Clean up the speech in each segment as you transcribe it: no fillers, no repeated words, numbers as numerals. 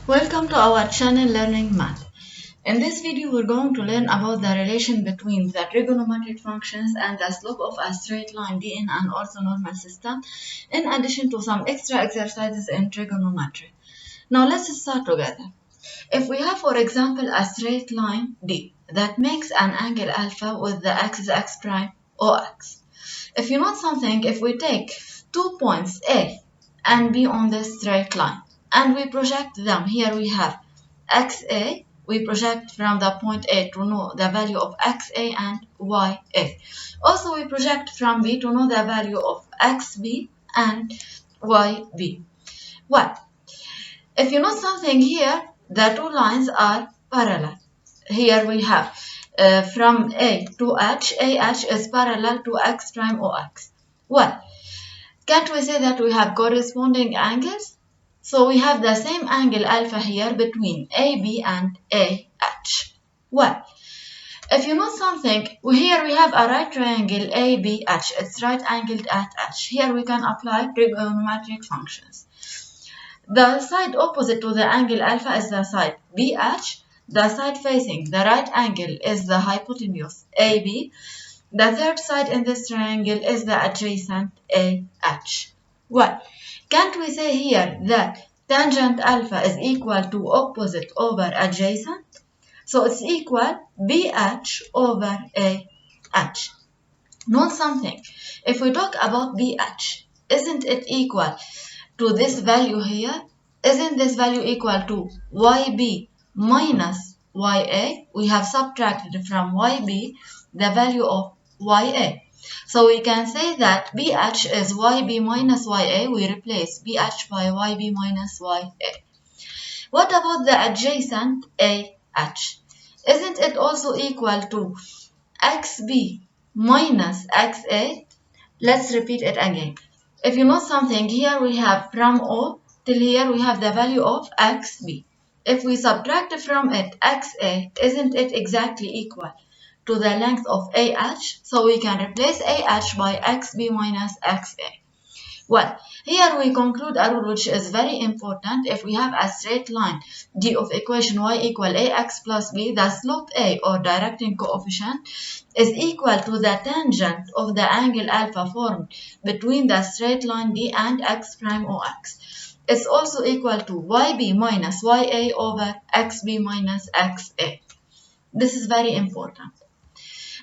Welcome to our channel Learning Math. In this video, we're going to learn about the relation between the trigonometric functions and the slope of a straight line D in an orthonormal system, in addition to some extra exercises in trigonometry. Now let's start together. If we have, for example, a straight line D that makes an angle alpha with the axis x prime OX. If you note something, if we take 2 points A and B on this straight line, and we project them. Here we have XA. We project from the point A to know the value of XA and YA. Also, we project from B to know the value of XB and YB. Well, if you know something here, the two lines are parallel. Here we have from A to H, AH is parallel to X prime OX. Well, can't we say that we have corresponding angles? So we have the same angle alpha here between AB and AH. Well, if you know something, here we have a right triangle ABH. It's right angled at H. Here we can apply trigonometric functions. The side opposite to the angle alpha is the side BH. The side facing the right angle is the hypotenuse AB. The third side in this triangle is the adjacent AH. Well, can't we say here that tangent alpha is equal to opposite over adjacent? So it's equal BH over AH. Note something. If we talk about BH, isn't it equal to this value here? Isn't this value equal to YB minus YA? We have subtracted from YB the value of YA. So we can say that BH is YB minus YA. We replace BH by YB minus YA. What about the adjacent AH? Isn't it also equal to XB minus XA? Let's repeat it again. If you know something, here we have from O till here we have the value of XB. If we subtract from it XA, isn't it exactly equal to the length of AH? So we can replace AH by XB minus XA. Well, here we conclude a rule which is very important. If we have a straight line D of equation y equal AX plus B, the slope A or directing coefficient is equal to the tangent of the angle alpha formed between the straight line D and X prime OX. It's also equal to YB minus YA over XB minus XA. This is very important.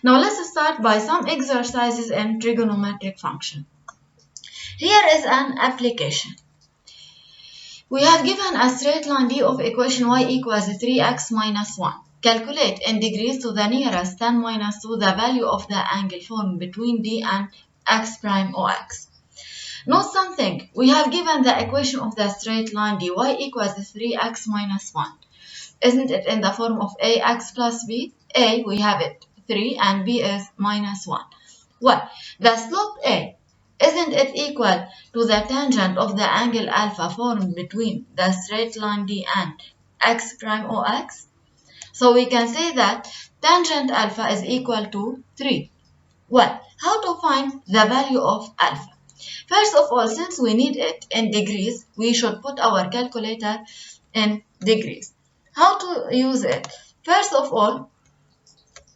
Now let's start by some exercises in trigonometric function. Here is an application. We have given a straight line D of equation y equals 3x minus 1. Calculate in degrees to the nearest 10 minus 2 the value of the angle formed between D and x prime OX. Note something. We have given the equation of the straight line dy equals 3x minus 1. Isn't it in the form of ax plus b? A, we have it 3 and b is minus 1. Well, the slope A, isn't it equal to the tangent of the angle alpha formed between the straight line D and x prime OX? So we can say that tangent alpha is equal to 3. Well, how to find the value of alpha? First of all, since we need it in degrees, we should put our calculator in degrees. How to use it? First of all,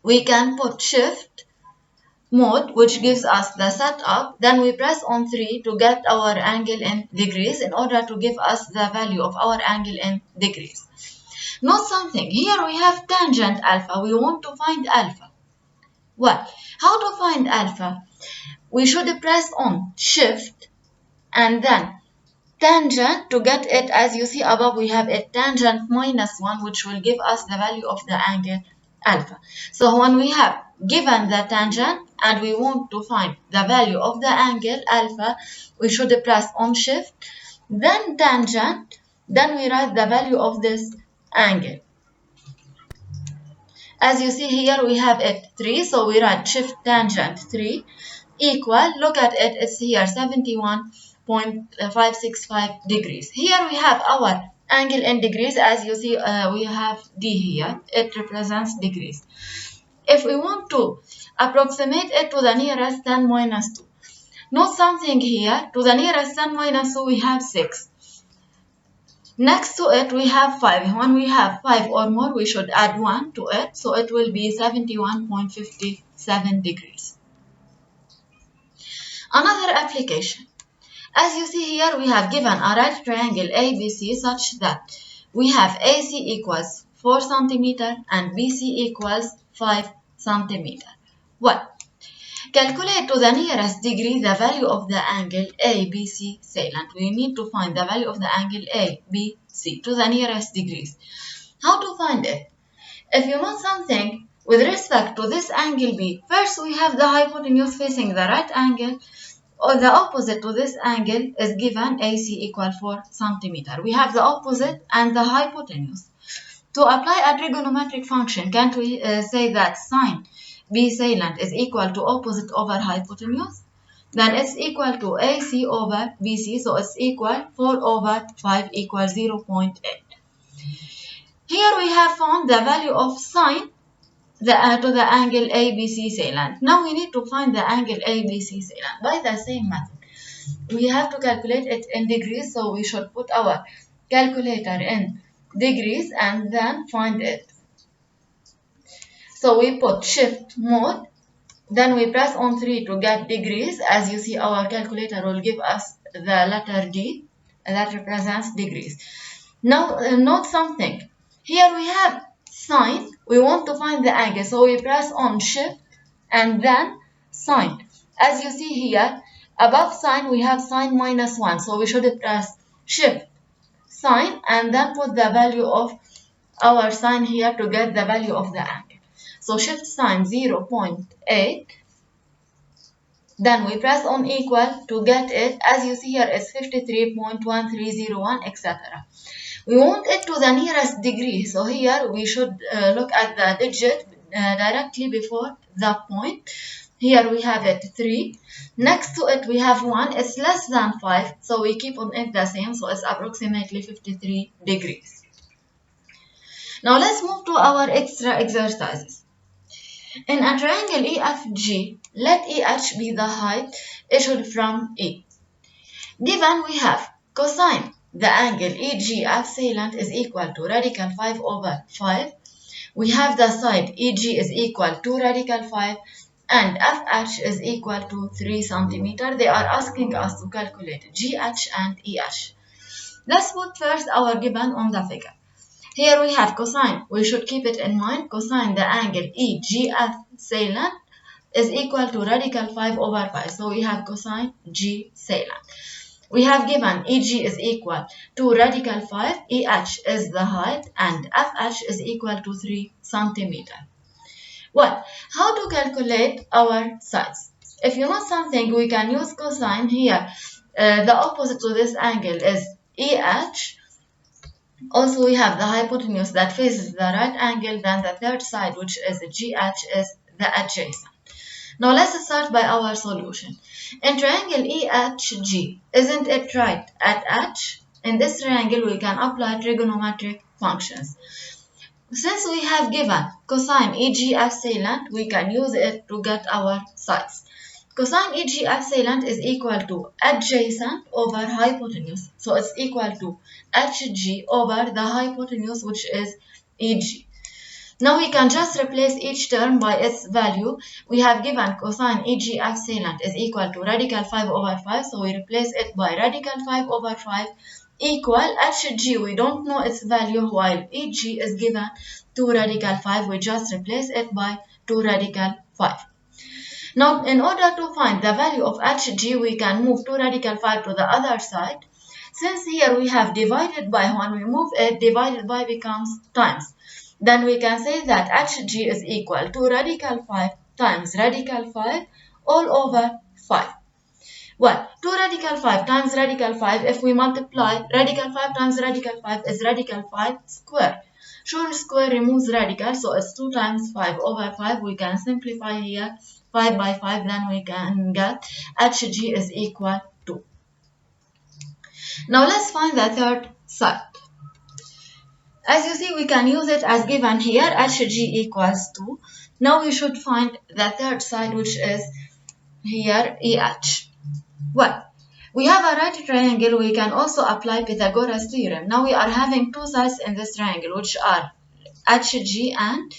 we can put shift mode, which gives us the setup. Then we press on 3 to get our angle in degrees in order to give us the value of our angle in degrees. Note something. Here we have tangent alpha. We want to find alpha. Well, how to find alpha? We should press on shift and then tangent to get it. As you see above, we have a tangent minus 1, which will give us the value of the angle alpha. So when we have given the tangent and we want to find the value of the angle alpha, we should press on shift, then tangent, then we write the value of this angle. As you see here, we have it 3, so we write shift tangent 3 equal, look at it, it's here 71.565 degrees. Here we have our angle in degrees. As you see, we have D here, it represents degrees. If we want to approximate it to the nearest 10 minus 2, note something here, to the nearest 10 minus 2 we have 6. Next to it, we have 5. When we have 5 or more, we should add 1 to it, so it will be 71.57 degrees. Another application. As you see here, we have given a right triangle ABC such that we have AC equals 4 centimeter and BC equals 5 centimeter. Well, calculate to the nearest degree the value of the angle ABC salient. We need to find the value of the angle ABC to the nearest degrees. How to find it? If you know something with respect to this angle B, first we have the hypotenuse facing the right angle, or the opposite to this angle is given AC equal 4 centimeter. We have the opposite and the hypotenuse. To apply a trigonometric function, can't we say that sine B salient is equal to opposite over hypotenuse? Then it's equal to AC over BC, so it's equal 4 over 5 equals 0.8. Here we have found the value of sine to the angle ABC salient. Now we need to find the angle ABC salient by the same method. We have to calculate it in degrees, so we should put our calculator in degrees and then find it. So we put shift mode, then we press on 3 to get degrees. As you see, our calculator will give us the letter D that represents degrees. Now note something. Here we have sine. We want to find the angle, so we press on shift and then sine. As you see here, above sine we have sine minus 1, so we should press shift sine and then put the value of our sine here to get the value of the angle. So shift sine 0.8, then we press on equal to get it. As you see here, it's 53.1301, etc. We want it to the nearest degree, so here we should look at the digit directly before the point. Here we have it 3. Next to it we have 1. It's less than 5, so we keep on it the same, so it's approximately 53 degrees. Now let's move to our extra exercises. In a triangle EFG, let EH be the height issued from E. Given we have cosine the angle EGF salient is equal to radical 5 over 5. We have the side EG is equal to radical 5 and FH is equal to 3 centimeter. They are asking us to calculate GH and EH. Let's put first our given on the figure. Here we have cosine. We should keep it in mind. Cosine the angle EGF salient is equal to radical 5 over 5. So we have cosine G salient. We have given EG is equal to radical 5, EH is the height, and FH is equal to 3 centimeter. Well, how to calculate our sides? If you know something, we can use cosine here. The opposite to this angle is EH. Also, we have the hypotenuse that faces the right angle, then the third side, which is GH, is the adjacent. Now let's start by our solution. In triangle EHG, isn't it right at H? In this triangle, we can apply trigonometric functions. Since we have given cosine EGF salient, we can use it to get our sides. Cosine EGF salient is equal to adjacent over hypotenuse. So it's equal to HG over the hypotenuse, which is EG. Now we can just replace each term by its value. We have given cosine EGF salient is equal to radical 5 over 5. So we replace it by radical 5 over 5 equal HG. We don't know its value, while EG is given 2 radical 5. We just replace it by 2 radical 5. Now in order to find the value of HG, we can move 2 radical 5 to the other side. Since here we have divided by, when we move it, divided by becomes times. Then we can say that HG is equal to radical 5 times radical 5 all over 5. Well, 2 radical 5 times radical 5, if we multiply, radical 5 times radical 5 is radical 5 square. Sure, square removes radical, so it's 2 times 5 over 5. We can simplify here 5 by 5, then we can get HG is equal to. Now let's find the third side. As you see, we can use it as given here, HG equals 2. Now we should find the third side, which is here EH. Well, We have a right triangle. We can also apply Pythagoras Theorem. Now we are having two sides in this triangle, which are HG and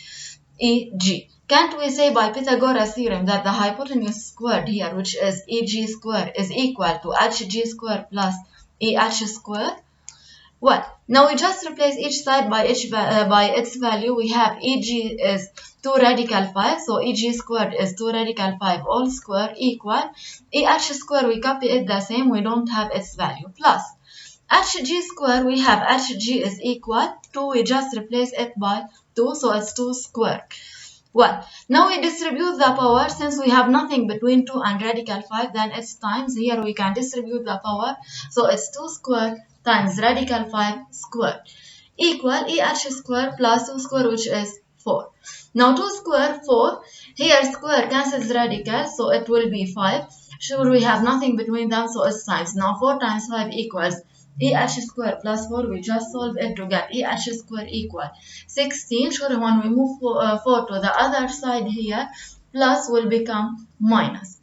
EG. Can't we say by Pythagoras Theorem that the hypotenuse squared here, which is EG squared, is equal to HG squared plus EH squared? Well, now we just replace each side by its value. We have EG is 2 radical 5, so EG squared is 2 radical 5 all square equal EH squared. We copy it the same, we don't have its value, plus HG squared. We have HG is equal to, we just replace it by 2, so it's 2 squared. Well, now we distribute the power. Since we have nothing between 2 and radical 5, then it's times. Here we can distribute the power, so it's 2 squared times radical 5 squared equal EH squared plus 2 squared, which is 4. Now 2 squared 4, here square cancels radical, so it will be 5. Sure, we have nothing between them, so it's times. Now 4 times 5 equals EH squared plus 4. We just solve it to get EH squared equal 16. Sure, when we move 4 to the other side here, plus will become minus.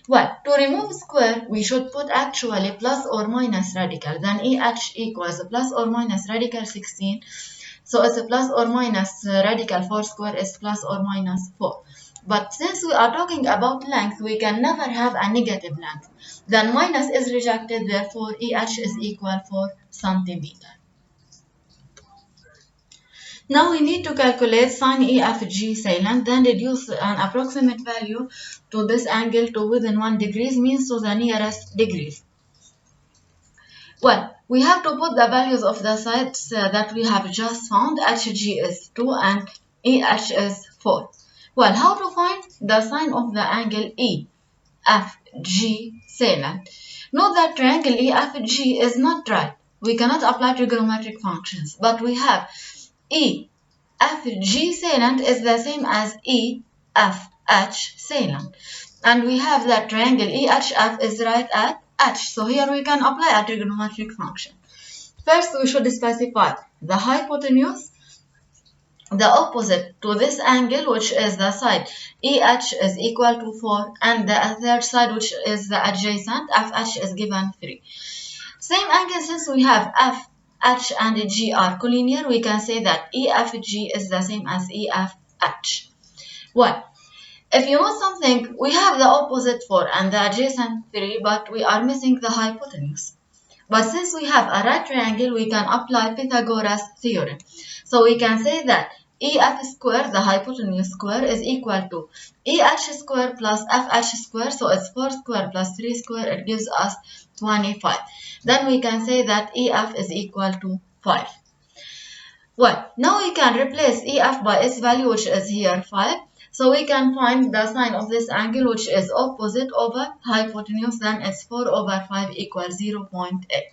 Well, to remove square, we should put actually plus or minus radical. Then EH equals plus or minus radical 16. So it's a plus or minus radical 4 square is plus or minus 4. But since we are talking about length, we can never have a negative length. Then minus is rejected, therefore EH is equal 4 centimeter. Now we need to calculate sine EFG salient, then reduce an approximate value to this angle to within 1 degree, means to the nearest degrees. Well, we have to put the values of the sides that we have just found. HG is 2 and EH is 4. Well, how to find the sine of the angle EFG salient? Note that triangle EFG is not right. We cannot apply trigonometric functions, but we have EFG salient is the same as EFH salient. And we have that triangle EHF is right at H. So here we can apply a trigonometric function. First, we should specify the hypotenuse, the opposite to this angle, which is the side EH is equal to 4, and the third side, which is the adjacent, FH is given 3. Same angle, since we have F, H and G are collinear, we can say that EFG is the same as EFH. Well, if you know something, we have the opposite 4 and the adjacent 3, but we are missing the hypotenuse. But since we have a right triangle, we can apply Pythagoras Theorem. So we can say that EF square, the hypotenuse square, is equal to EH square plus FH square. So it's 4 square plus 3 square. It gives us 25. Then we can say that EF is equal to 5. Well, now we can replace EF by its value, which is here 5. So we can find the sine of this angle, which is opposite over hypotenuse. Then it's 4 over 5 equals 0.8.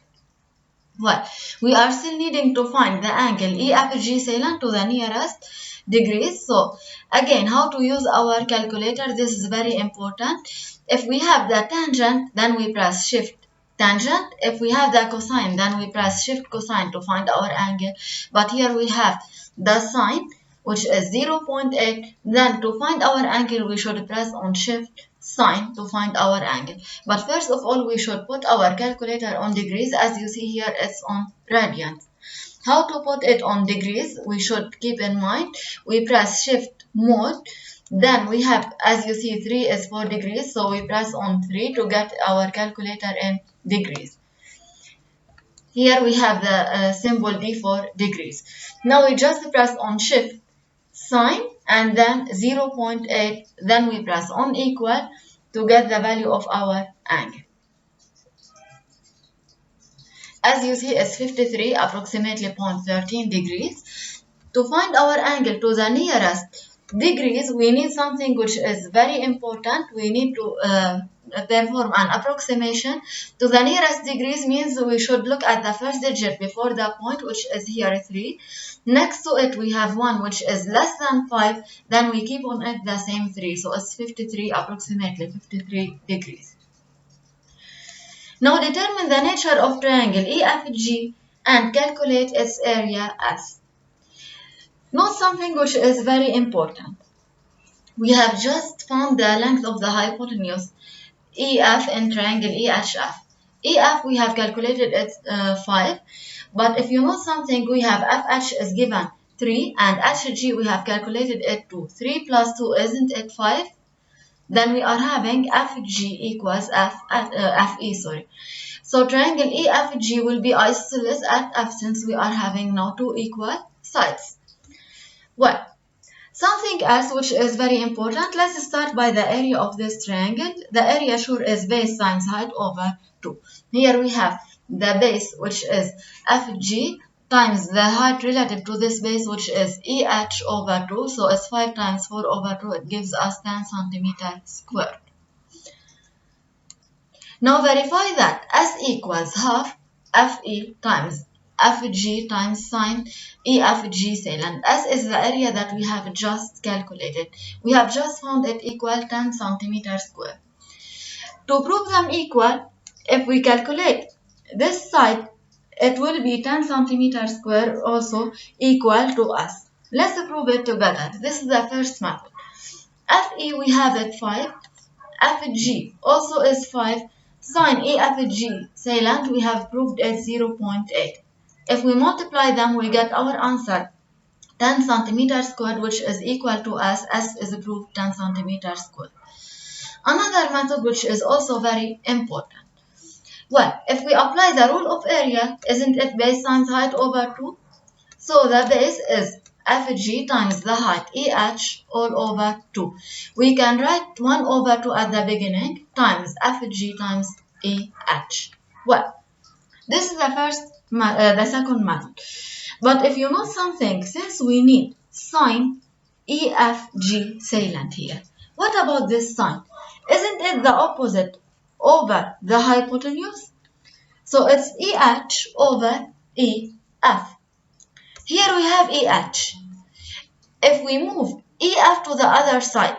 Well, we are still needing to find the angle EFG salient to the nearest degrees. So again, how to use our calculator? This is very important. If we have the tangent, then we press shift tangent. If we have the cosine, then we press shift cosine to find our angle. But here we have the sine, which is 0.8. Then to find our angle, we should press on shift sine to find our angle. But first of all, we should put our calculator on degrees. As you see here, it's on radians. How to put it on degrees? We should keep in mind, we press shift mode. Then we have, as you see, 3 is 4 degrees. So we press on 3 to get our calculator in degrees. Here we have the symbol D for degrees. Now we just press on shift sine and then 0.8. Then we press on equal to get the value of our angle. As you see, it's 53, approximately 0.13 degrees. To find our angle to the nearest degrees, we need something which is very important. We need to perform an approximation. To the nearest degrees means we should look at the first digit before the point, which is here 3. Next to it, we have 1, which is less than 5. Then we keep on it the same 3. So it's 53, approximately 53 degrees. Now determine the nature of triangle EFG and calculate its area as. Note something which is very important. We have just found the length of the hypotenuse EF in triangle EHF. EF we have calculated it 5, but if you know something, we have FH is given 3 and HG we have calculated it 2. 3 plus 2 isn't it 5? Then we are having FG equals FE, sorry. So triangle EFG will be isosceles at F since we are having now two equal sides. Well, something else which is very important, let's start by the area of this triangle. The area sure is base times height over 2. Here we have the base which is FG times the height relative to this base which is EH over 2. So it's 5 times 4 over 2. It gives us 10 centimeter squared. Now verify that S equals half FE times FG times sine EFG cell, and S is the area that we have just calculated. We have just found it equal 10 centimeter square. To prove them equal, if we calculate this side, it will be 10 centimeter square also equal to S. Let's prove it together. This is the first method. FE we have it 5, FG also is 5, sine EFG salient we have proved it 0.8. If we multiply them, we get our answer 10 centimeter squared, which is equal to S. S is proved 10 centimeter squared. Another method which is also very important. Well, if we apply the rule of area, isn't it base times height over 2? So the base is FG times the height EH all over 2. We can write 1 over 2 at the beginning times FG times EH. Well, this is the second method. But if you know something, since we need sine EFG salient here, what about this sine? Isn't it the opposite over the hypotenuse? So it's EH over EF. Here we have EH. If we move EF to the other side,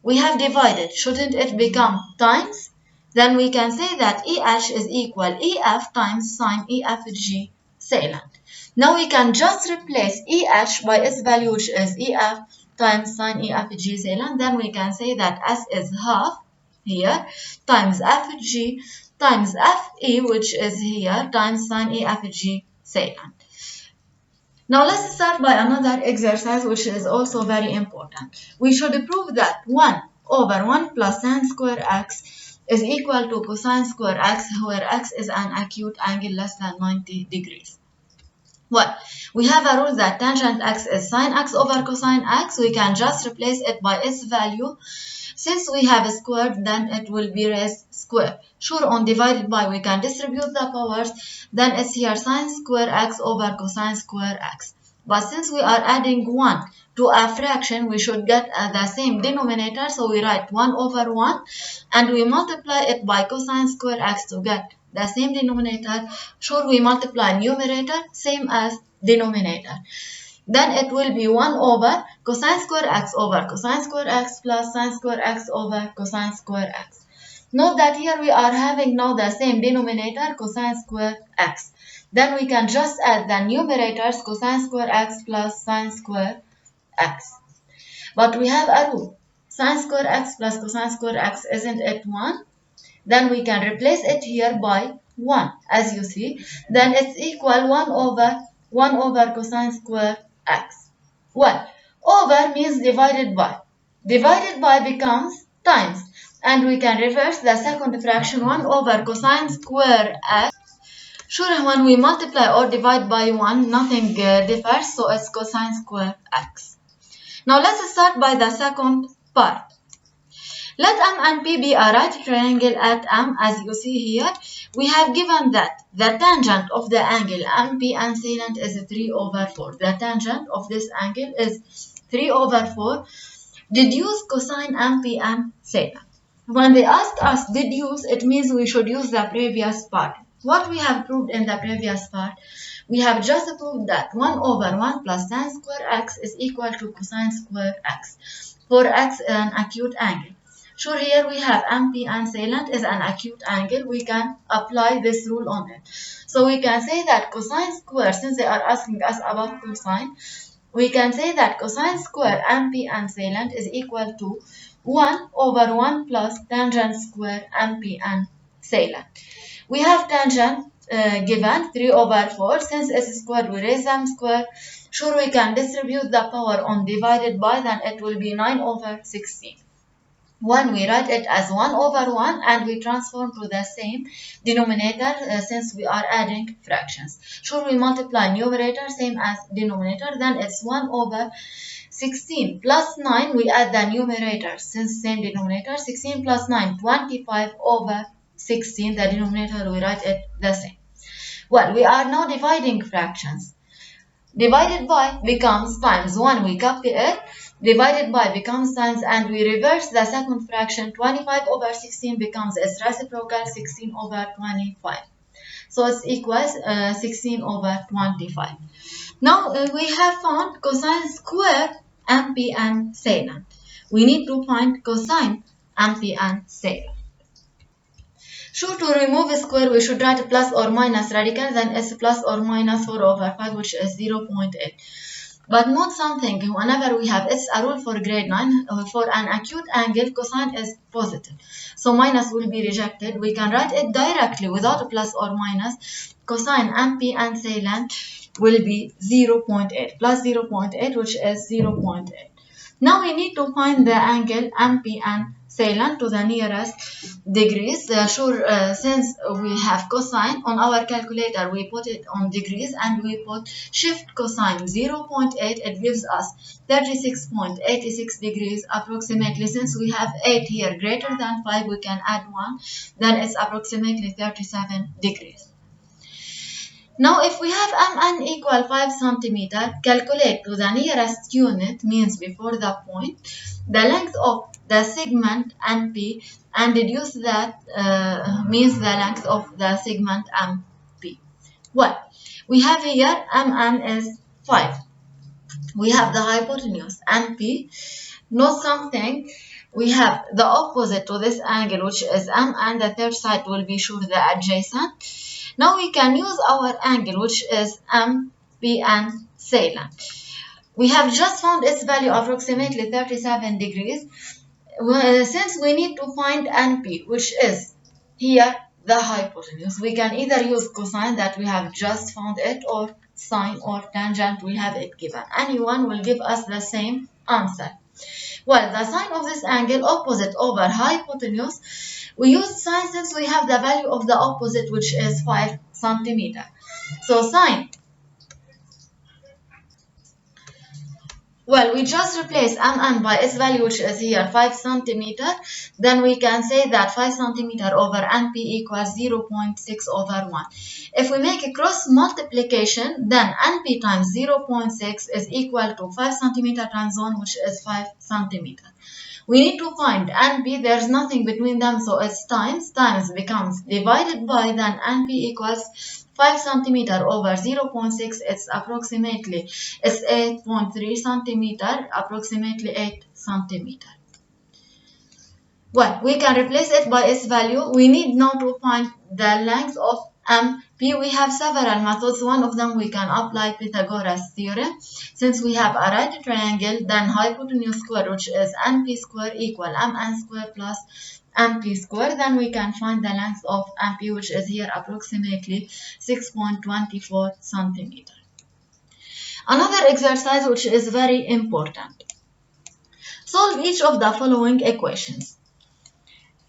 we have divided. Shouldn't it become times? Then we can say that EH is equal EF times sine EFG salient. Now we can just replace EH by its value, which is EF times sine EFG salient. Then we can say that S is half here times FG times FE, which is here, times sine EFG salient. Now let's start by another exercise which is also very important. We should prove that 1 over 1 plus sine square x is equal to cosine square x, where x is an acute angle less than 90 degrees. Well, we have a rule that tangent x is sine x over cosine x. We can just replace it by its value. Since we have a squared, then it will be raised square. Sure, on divided by, we can distribute the powers. Then it's here sine square x over cosine square x. But since we are adding 1 to a fraction, we should get the same denominator. So we write 1 over 1 and we multiply it by cosine square x to get the same denominator. Sure, we multiply numerator same as denominator. Then it will be 1 over cosine square x over cosine square x plus sine square x over cosine square x. Note that here we are having now the same denominator, cosine square x. Then we can just add the numerators, cosine square x plus sine square x. But we have a rule. Sine square x plus cosine square x, isn't it 1? Then we can replace it here by 1, as you see. Then it's equal 1 over cosine square x. Well, over means divided by. Divided by becomes times. And we can reverse the second fraction, 1 over cosine square x. Sure, when we multiply or divide by 1, nothing differs, so it's cosine square x. Now let's start by the second part. Let M and P be a right triangle at M, as you see here. We have given that the tangent of the angle MP and salient is 3 over 4. The tangent of this angle is 3 over 4. Deduce cosine MP and salient. When they asked us deduce, it means we should use the previous part. What we have proved in the previous part, we have just proved that 1 over 1 plus sine square x is equal to cosine square x, for x is an acute angle. Sure, here we have MP and salient is an acute angle. We can apply this rule on it. So we can say that cosine square, since they are asking us about cosine, we can say that cosine square MP and salient is equal to 1 over 1 plus tangent square MP and salient. We have tangent given 3 over 4. Since s squared, we raise them square. Sure, we can distribute the power on divided by, then it will be 9 over 16. 1, we write it as 1 over 1 and we transform to the same denominator since we are adding fractions. Sure, we multiply numerator same as denominator, then it's 1 over 16 plus 9, we add the numerator since same denominator. 16 plus 9, 25 over 16, the denominator we write it the same. Well, we are now dividing fractions. Divided by becomes times 1, we copy it. Divided by becomes times, and we reverse the second fraction. 25 over 16 becomes its reciprocal, 16 over 25. So it's equals 16 over 25. Now we have found cosine square, MP, and secant. We need to find cosine, MP, and secant. Sure, to remove a square, we should write plus or minus radical, then s plus or minus 4 over 5, which is 0.8. But note something, whenever we have, it's a rule for grade 9, for an acute angle, cosine is positive. So minus will be rejected. We can write it directly without a plus or minus. Cosine MP and secant will be 0.8, plus 0.8, which is 0.8. Now we need to find the angle MP and secant to the nearest degrees. Since we have cosine on our calculator, we put it on degrees and we put shift cosine 0.8. It gives us 36.86 degrees approximately. Since we have 8 here greater than 5, we can add 1. Then it's approximately 37 degrees. Now, if we have mn equal 5 cm, calculate to the nearest unit, means before the point, the length of the segment NP, and deduce that means the length of the segment MP. Well, we have here mn is 5. We have the hypotenuse NP. Note something. We have the opposite to this angle, which is m, and the third side will be sure the adjacent. Now we can use our angle, which is MP and secant. We have just found its value approximately 37 degrees. Since we need to find NP, which is here the hypotenuse, we can either use cosine that we have just found it, or sine or tangent, we have it given. Anyone will give us the same answer. Well, the sine of this angle, opposite over hypotenuse, we use sine since we have the value of the opposite, which is 5 cm. So sine, well, we just replace mn by its value, which is here 5 cm. Then we can say that 5 cm over np equals 0.6 over 1. If we make a cross multiplication, then np times 0.6 is equal to 5 cm times 1, which is 5 cm. We need to find NP, there's nothing between them, so it's times becomes divided by, then NP equals 5 cm over 0.6, it's approximately, it's 8.3 cm, approximately 8 cm. Well, we can replace it by its value. We need now to find the length of MP. We have several methods. One of them we can apply Pythagoras Theorem. Since we have a right triangle, then hypotenuse square, which is NP square, equal mn square plus MP square. Then we can find the length of MP, which is here approximately 6.24 cm. Another exercise which is very important. Solve each of the following equations.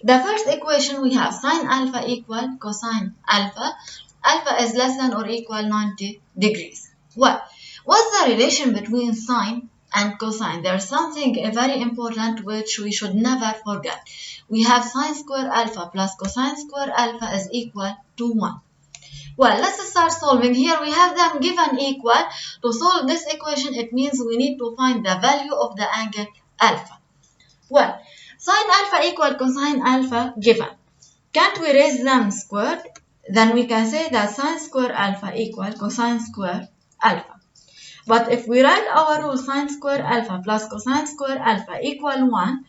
The first equation we have sine alpha equal cosine alpha. Alpha is less than or equal 90 degrees. Well, what's the relation between sine and cosine? There's something very important which we should never forget. We have sine square alpha plus cosine square alpha is equal to 1. Well, let's start solving. Here we have them given equal. To solve this equation, it means we need to find the value of the angle alpha. Well, sine alpha equal cosine alpha given. Can't we raise them squared? Then we can say that sine square alpha equal cosine square alpha. But if we write our rule sine square alpha plus cosine square alpha equal 1,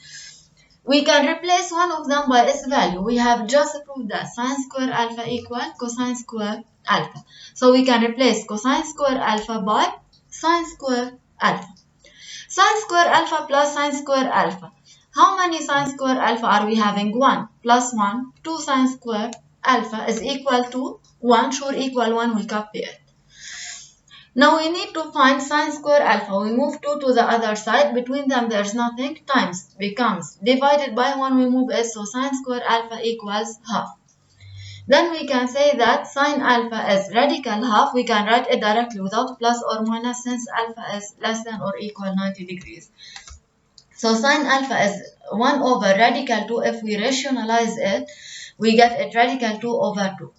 we can replace one of them by its value. We have just proved that sine square alpha equal cosine square alpha. So we can replace cosine square alpha by sine square alpha. Sine square alpha plus sine square alpha. How many sine square alpha are we having? 1 plus 1, 2 sine square alpha is equal to 1, sure equal 1, we copy it. Now we need to find sine square alpha. We move 2 to the other side. Between them there's nothing. Times becomes divided by 1. We move it. So sine square alpha equals half. Then we can say that sine alpha is radical half. We can write it directly without plus or minus since alpha is less than or equal 90 degrees. So sine alpha is 1 over radical 2. If we rationalize it, we get it radical 2 over 2.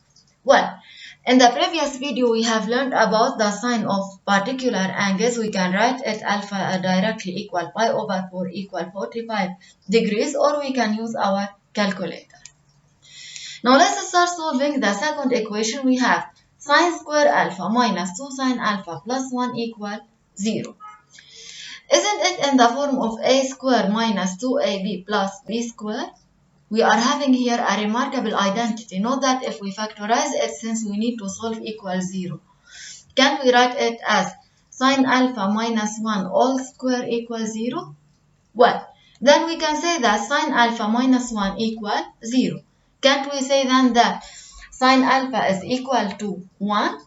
Well, in the previous video, we have learned about the sine of particular angles. We can write it alpha directly equal pi over 4 equal 45 degrees, or we can use our calculator. Now let's start solving the second equation. We have sine square alpha minus 2 sine alpha plus 1 equal 0. Isn't it in the form of a square minus 2ab plus b square? We are having here a remarkable identity. Note that if we factorize it, since we need to solve equals 0, can we write it as sine alpha minus 1 all square equals 0? Well, then we can say that sine alpha minus 1 equal 0. Can't we say then that sine alpha is equal to 1?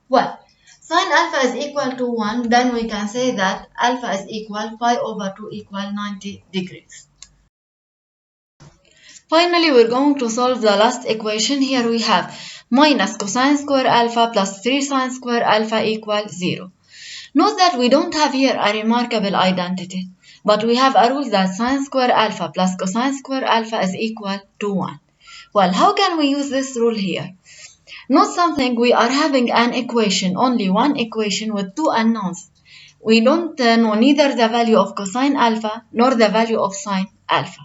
Well, sine alpha is equal to 1, then we can say that alpha is equal pi over 2 equal 90 degrees. Finally, we're going to solve the last equation. Here we have minus cosine square alpha plus 3 sine square alpha equals 0. Note that we don't have here a remarkable identity, but we have a rule that sine square alpha plus cosine square alpha is equal to 1. Well, how can we use this rule here? Note something, we are having an equation, only one equation with two unknowns. We don't know neither the value of cosine alpha nor the value of sine alpha.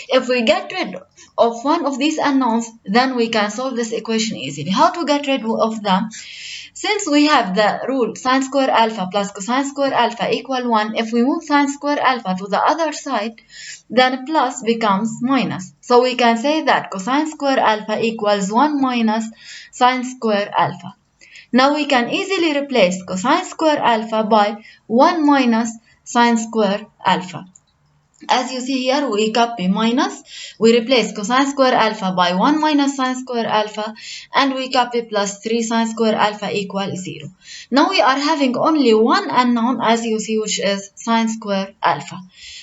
If we get rid of one of these unknowns, then we can solve this equation easily. How to get rid of them? Since we have the rule sine square alpha plus cosine square alpha equal 1, if we move sine square alpha to the other side, then plus becomes minus. So we can say that cosine square alpha equals 1 minus sine square alpha. Now we can easily replace cosine square alpha by 1 minus sine square alpha. As you see here, we copy minus, we replace cosine square alpha by 1 minus sine square alpha, and we copy plus 3 sine square alpha equal 0. Now we are having only one unknown, as you see, which is sine square alpha.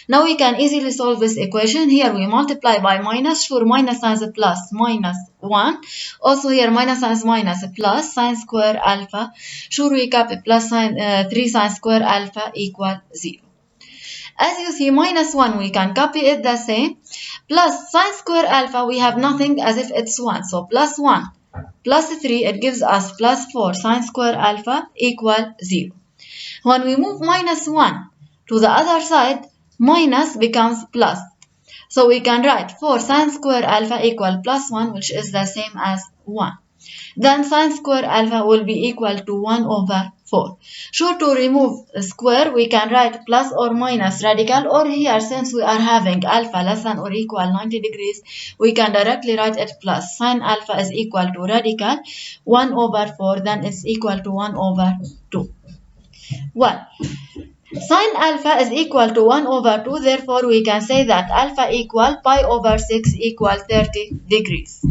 Now we can easily solve this equation. Here we multiply by minus, sure minus times plus minus 1. Also here minus times minus plus sine square alpha, sure we copy plus 3 sine square alpha equal 0. As you see, minus 1, we can copy it the same. Plus sine square alpha, we have nothing as if it's 1. So plus 1 plus 3, it gives us plus 4 sine square alpha equal 0. When we move minus 1 to the other side, minus becomes plus. So we can write 4 sine square alpha equal plus 1, which is the same as 1. Then sine square alpha will be equal to 1 over 4. Sure, to remove a square, we can write plus or minus radical, or here, since we are having alpha less than or equal 90 degrees, we can directly write it plus. Sine alpha is equal to radical 1 over 4, then it's equal to 1 over 2. Well, sine alpha is equal to 1 over 2, therefore we can say that alpha equal pi over 6 equal 30 degrees.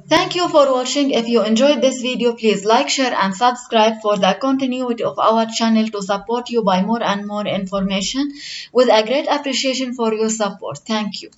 Thank you for watching. If you enjoyed this video, please like, share and subscribe for the continuity of our channel to support you by more and more information, with a great appreciation for your support. Thank you.